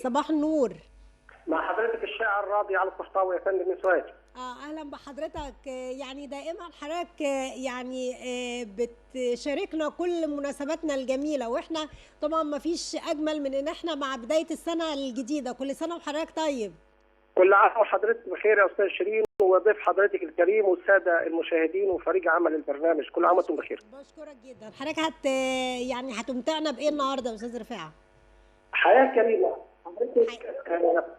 صباح النور. مع حضرتك الشاعر راضي على القحطاوي يا فندم من سوهاج. اهلا بحضرتك. يعني دائما حضرتك يعني بتشاركنا كل مناسباتنا الجميله، واحنا طبعا ما فيش اجمل من ان احنا مع بدايه السنه الجديده. كل سنه وحضرتك طيب. كل عام وحضرتك بخير يا استاذ شيرين وضيف حضرتك الكريم والساده المشاهدين وفريق عمل البرنامج، كل عام وانتم بخير. بشكرك جدا. حضرتك يعني هتمتعنا بايه النهارده يا استاذ رفاعه؟ حياه كريمه. حضرتك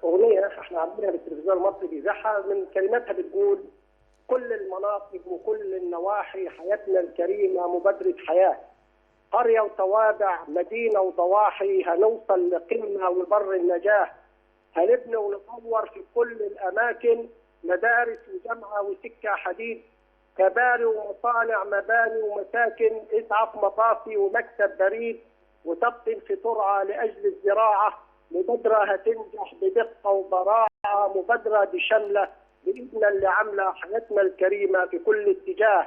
اغنيه احنا عاملينها بالتلفزيون المصري بيذاعها، من كلماتها بتقول: كل المناطق وكل النواحي حياتنا الكريمه مبادره حياه، قريه وتوابع مدينه وضواحي هنوصل لقمه وبر النجاه، هنبني ونطور في كل الاماكن مدارس وجامعه وسكه حديد، كباري ومصانع مباني ومساكن، اسعاف مطافي ومكتب بريد، وتبطن في ترعه لاجل الزراعه، مبادره هتنجح بدقه وبراعه، مبادره بشمله باذن اللي عامله حياتنا الكريمه في كل اتجاه،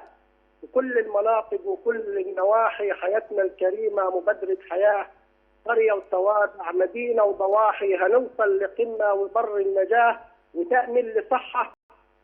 في كل المناطق وكل النواحي حياتنا الكريمه مبادره حياه، قريه وتوابع مدينه وضواحي هنوصل لقمه وبر النجاه، وتامن لصحه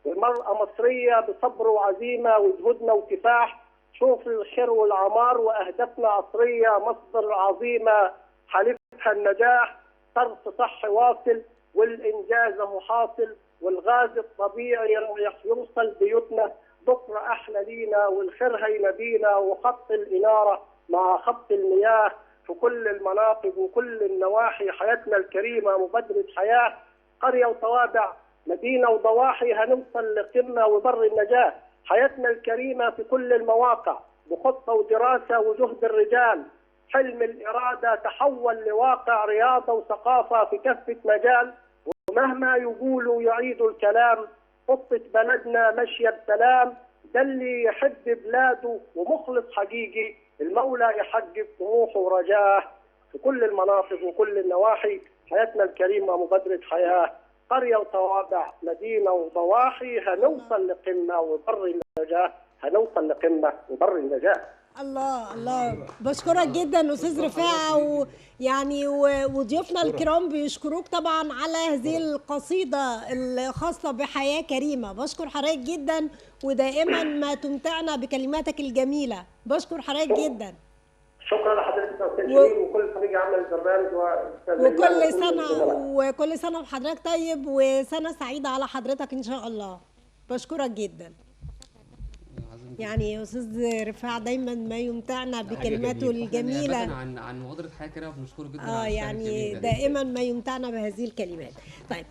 المرأة مصرية بصبر وعزيمة وجهودنا وكفاح، شوف الخير والعمار وأهدافنا عصرية مصدر عظيمة حليفها النجاح، صرف صحي واصل والإنجاز هو حاصل، والغاز الطبيعي رايح يوصل بيوتنا، بكرة أحلى لينا والخير هينادينا، وخط الإنارة مع خط المياه في كل المناطق وكل النواحي حياتنا الكريمة مبادرة حياة، قرية وتوابع مدينة وضواحي هنوصل لقمة وبر النجاة، حياتنا الكريمة في كل المواقع بخطة ودراسة وجهد الرجال، حلم الإرادة تحول لواقع، رياضة وثقافة في كافة مجال، ومهما يقولوا يعيدوا الكلام، خطة بلدنا ماشية بسلام، ده اللي يحب بلاده ومخلص حقيقي المولى يحقق طموحه ورجاه، في كل المناطق وكل النواحي حياتنا الكريمة مبادرة حياة، قرية وتوابع مدينة وضواحي هنوصل لقمة وبر النجاة، هنوصل لقمة وبر النجاة. الله الله، بشكرك جدا استاذ رفاعه، ويعني وضيوفنا الكرام بيشكروك طبعا على هذه القصيده الخاصه بحياه كريمه. بشكر حضرتك جدا، ودائما ما تمتعنا بكلماتك الجميله. بشكر حضرتك جدا. شكرا لحضرتك يا استاذ شيرين وكل فريق عمل البرنامج وكل سنه وحضرتك طيب، وسنه سعيده على حضرتك ان شاء الله. بشكرك جدا. يعني استاذ رفاعه دايما ما يمتعنا بكلماته الجميله. يعني عن مبادره حياه كريمه بنشكره جدا على يعني دائما ما يمتعنا بهذه الكلمات. طيب